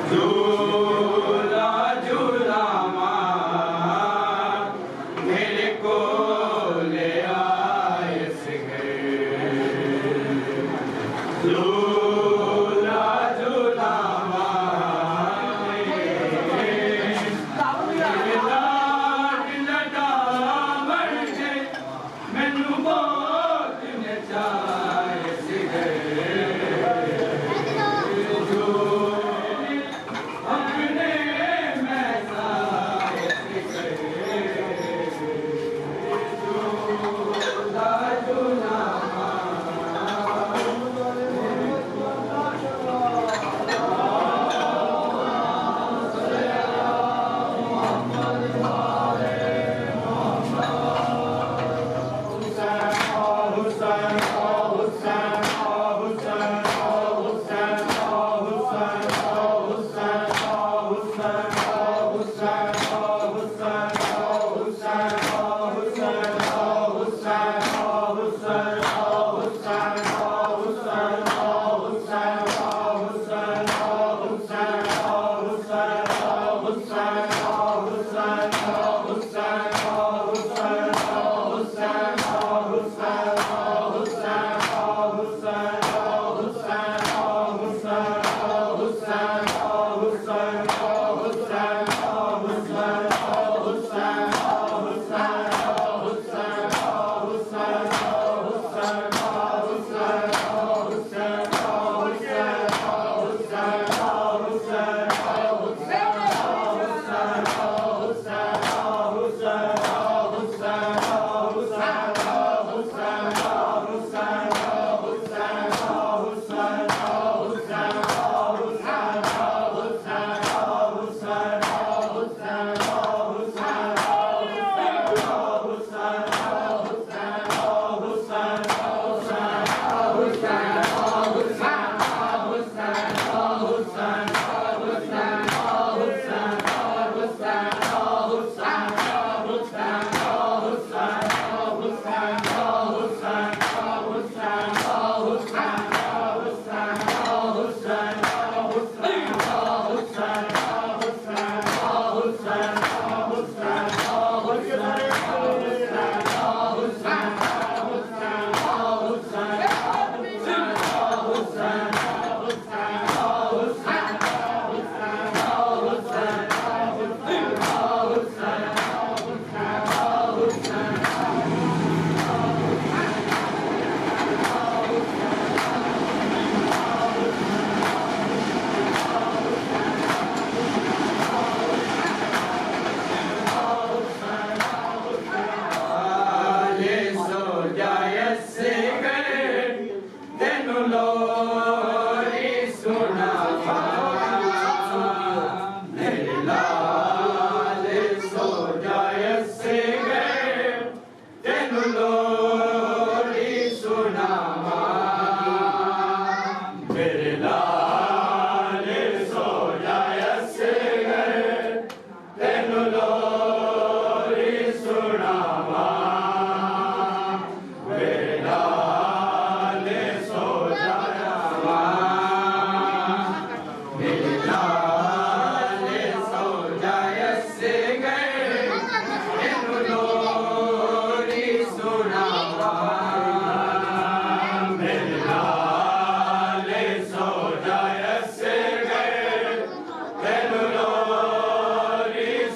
झूला झूला माँ मेरे को ले आए सिंगे झूला झूला माँ मेरे लाड लड़ा मर गए मैनू बहुत नचाए सिंगे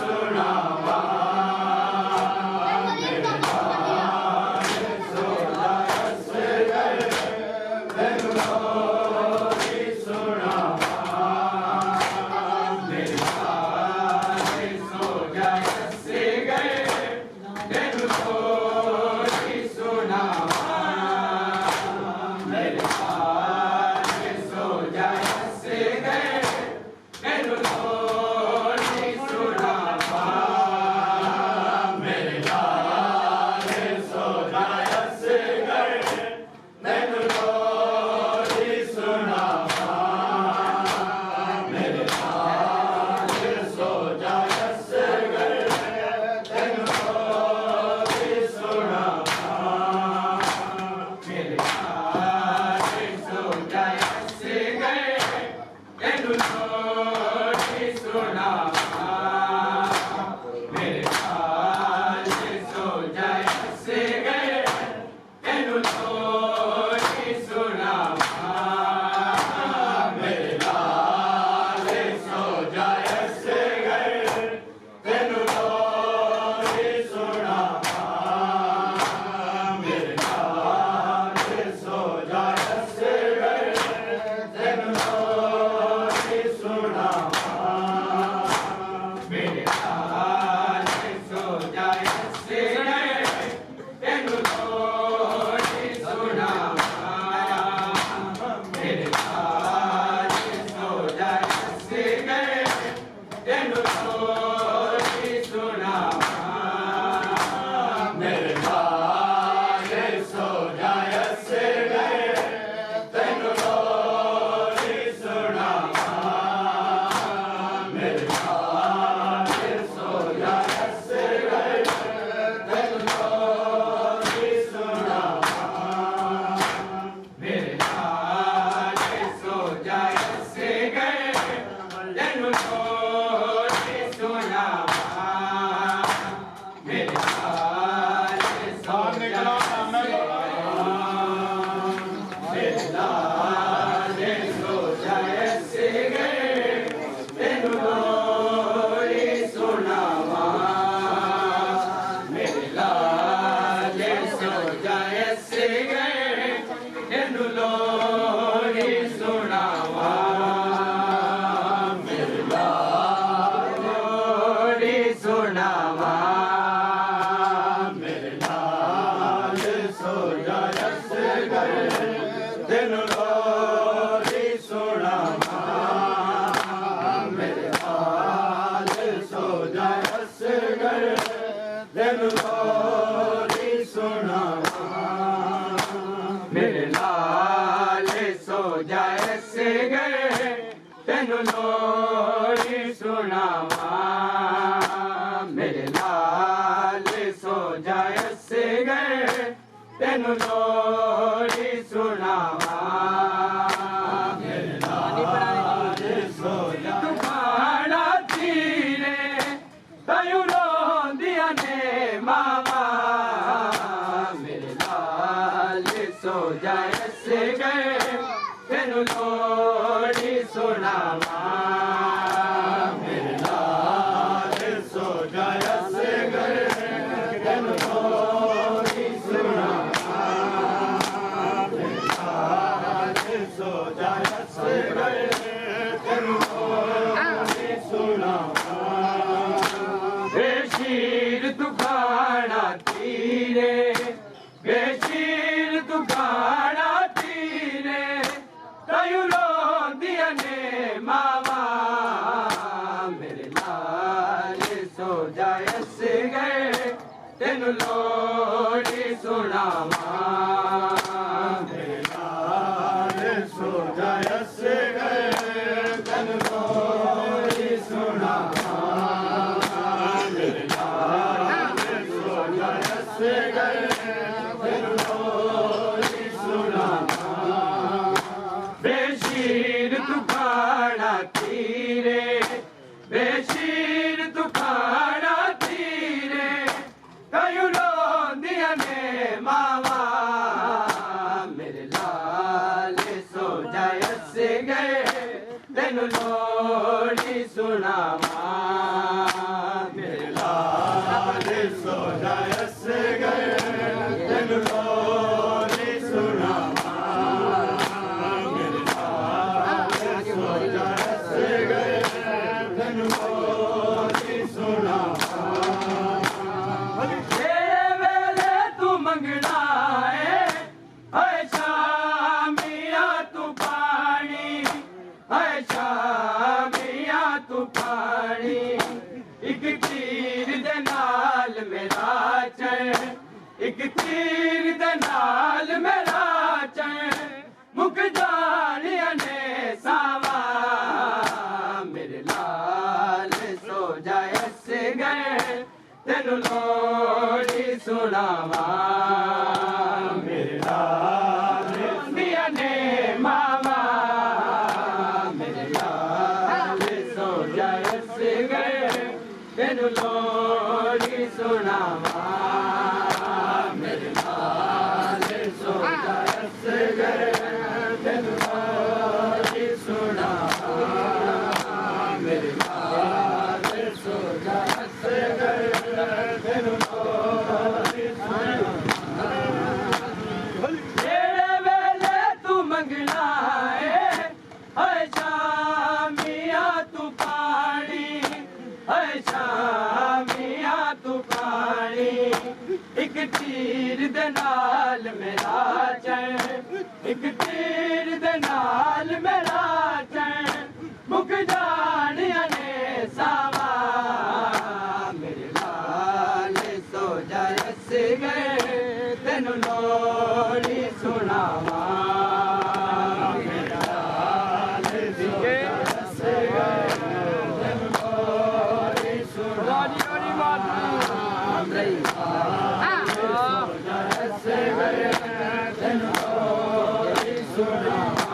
Krishna तेनु लोरी सुनावा तू खाना तीरे तयू रोंदिया ने मामा मेरे लाल सो जाए से गए तेनु लोरी सुनावा मेरे लाल सो जाए से गए तेनु लोरी सुनावा मेरे लाल सो जाए से गए तेनु लोरी सुनावा बेशीर तू खाना तीरे बेशीर तू खाना तीरे तयू रोंदिया ने मामा मेरे लाल सो जाए से गए तेनु लोरी सुनावा मेरे लाल सो जाए से गए तेनु लोरी सुनावा मेरे लाल सो जाए से गए तेनु लोरी सुनावा बेशीर तू खाना तीरे बेशीर तू खाना तीरे कयू रोंदिया ने मामा मेरे लाल सो जाए से गए तेनु लोरी सुनावा मेरे लाल सो जाए से गए तेनु लोरी सुनावा मेरे लाल सो जाए से गए तेनु लोरी सुनावा तेरे वेले तू मंगना है शामिया तू पानी है शामिया तू पानी एक तीर दे नाल मेरा चैन एक तीर दे नाल मेरा चैन मुक जानिया ने सावा मेरे लाल सो जाए से गए तेनु लोरी सुनावा मेरे लाल दिया ने मामा मेरे लाल सो जाए से गए तेनु लोरी सुनावा मेरे लाल सो जाए से गए तेनु लोरी सुनावा मेरे लाल सो जाए से गए तेनु लोरी सुनावा तेरे वेले तू मंगना है शामिया तू पानी है शामिया तू पानी एक तीर दे नाल मेरा चैन एक तीर दे नाल मेरा चैन मुक जानिया ने सावा मेरे लाल सो जाए से गए तेनु लोरी सुनावा मेरे लाल सो जाए से गए तेनु लोरी सुनावा मेरे लाल सो जाए से गए तेनु लोरी सुनावा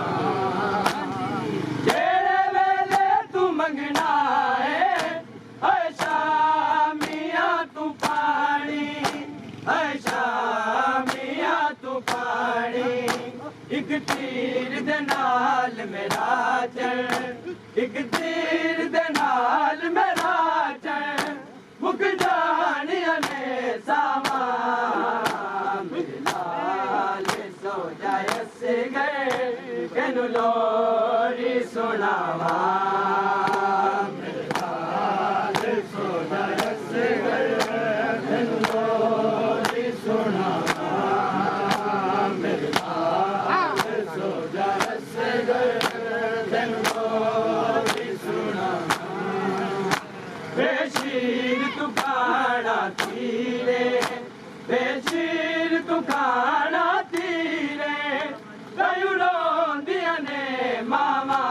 जेड़े वेले तू मंगना है शामिया तू पानी है शामिया तू पानी एक तीर दे नाल मेरा चैन एक तीर दे नाल मेरा चैन मुक जानिया ने सावा मेरे लाल सो जाए से गए तेनु लोरी सुनावा मेरे लाल सो जाए से गए तेनु लोरी सुनावा मेरे लाल सो जाए से गए तेनु लोरी सुनावा बेशीर तू खाना तीरे बेशीर तू खाना तीरे तयू रोंदिया ने मामा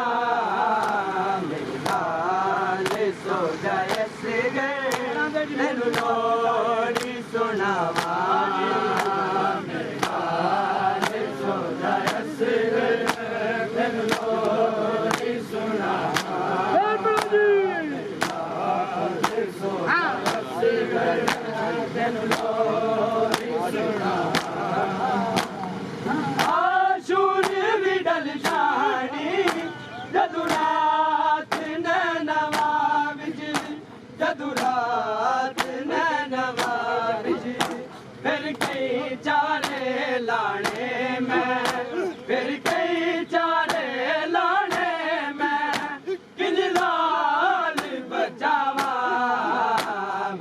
मेरे लाल सो जाए से गए तेनु लोरी सुनावा मेरे लाल तेनु लोरी सुनावा आशूर भी डल जानी जदू रात नैनवा विच जदू रात नैनवा विच फिर कई चारे लाने मैं फिर कई चारे लाने मैं किंज लाल बचावा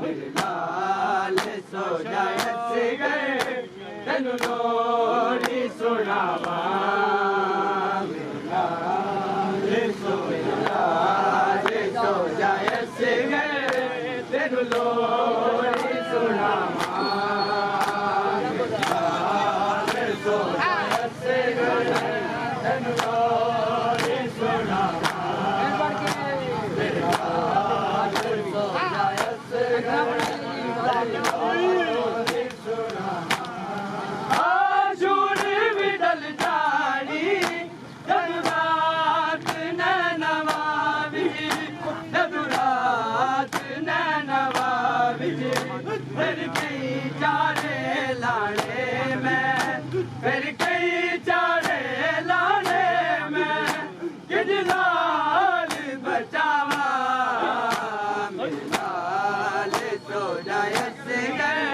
मेरे लाल सो जाए गए तेनु लोरी सुनावा मेरे लाल सो जाए गए तेनु लोरी सुनावा आशूर भी डल जानी जदू रात नैनवा विच जदू रात नैनवा विच फिर कई चारे लाने मैं फिर कई चारे लाने मैं किंज लाल बचावा मेरे लाल सो जाए गए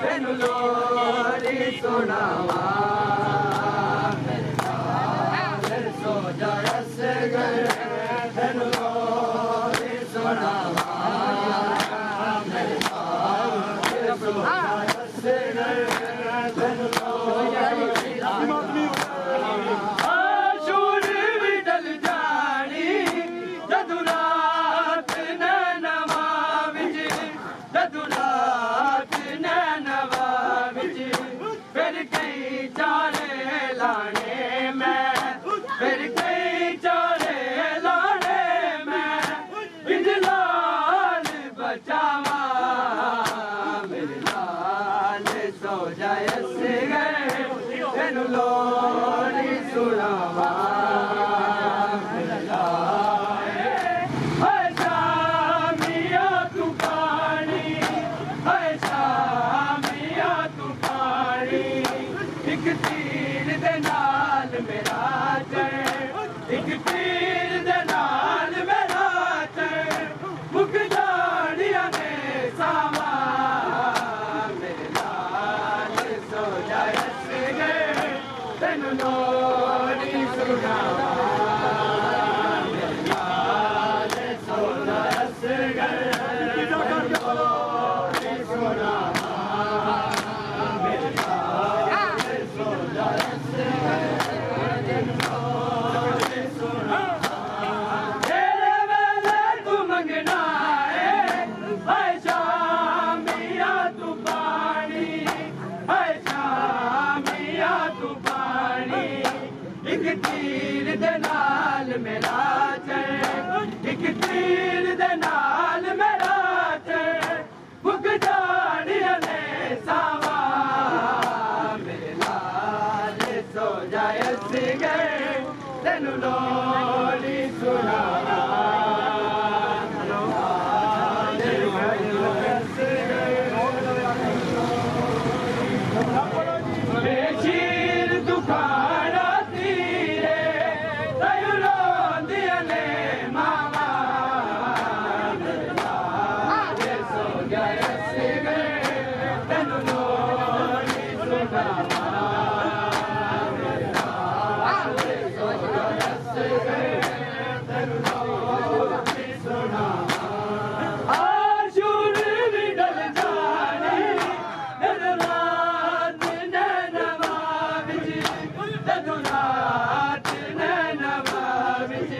तेनु लोरी सुनावा मेरे लाल सो जाए गए तेनु लोरी सुनावा मेरे लाल सो जाए गए तेनु लोरी आशूर भी डल जानी जदू रात नैनवा विच जदू रात नैनवा विच फिर कई चारे लाने मैं फिर कई चारे लाने मैं किंज लाल बचावा मेरे लाल सो जाए गए तेनु लोरी सुनावा मेरे लाल है शामिया तू पानी है शामिया तू पानी एक तीर दे नाल मेरा चढ़ एक तीर दे नाल मेरा चढ़ मुक जानिया ने सावा मेरे लाल सो जाए गए तेनु लोरी सुनावा मेरे लाल सो जाए गए तेनु लोरी सुनावा मेरे लाल सो जाए गए तेनु लोरी सुनावा तेरे वेले तू मंगना है शामिया तू पानी है शामिया तू पानी एक तीर दे नाल मेरा चढ़ एक तीर दे नाल मेरा चढ़ मुक जानिया ने सावा मेरे लाल सो जाए गए तेनु लोरी सुनावा बेशीर दुखाना तीरे तयु रोंदिया ने मावा मेरे लाल सो जाए गए तेनु लोरी सुनावा मेरे लाल सो जाए गए तेनु लोरी सुनावा आशूर भी डल जानी जदू रात नैनवा विच जदू रात नैनवा विच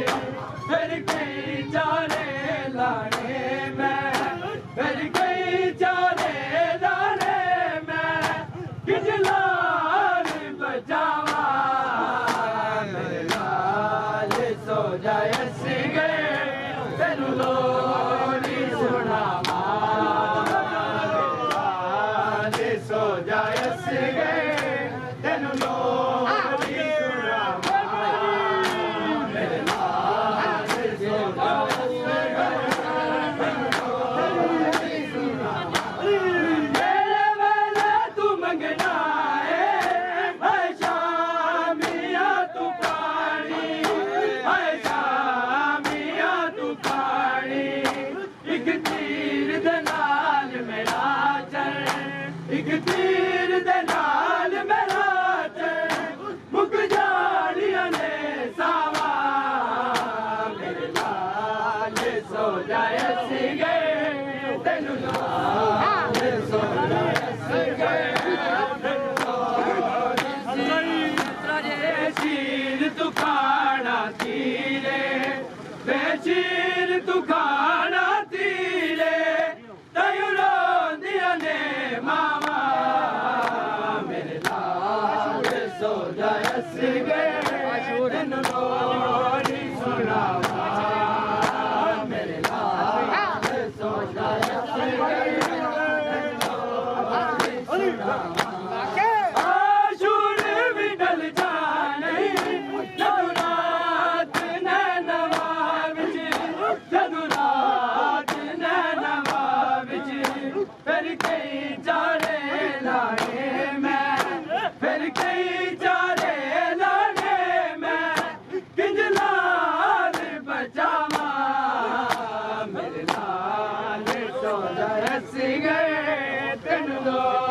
फिर कई चारे लाने मैं फिर कई चारे लाने मैं किंज लाल बचावा मेरे लाल सो जाए गए तेनु लोरी सुनावा मेरे लाल सो जाए गए तेनु लोरी सुनावा मेरे लाल सो जाए गए तेनु लोरी सुनावा एक तीर दे नाल मेरा मुक जानिया ने सावा मेरे लाल सो जाए सीगे तेनू लाल सो जाए सीगे शीर तू खाना तीरे बेशीर तू खाना तीरे तयू रोंदिया ने मामा मेरे लाल सो जाए सीगे तेनू लोरी सुनावा मेरे लाल सो जाए सीगे आशूर भी डल जाने जदुरात नैनवा विच जदुरात नैनवा विच फिर कई जाने लाने मैं फिर कई जाने लाने मैं किंजलाल बचावा मेरे लाल सो जाए सीगे तेनू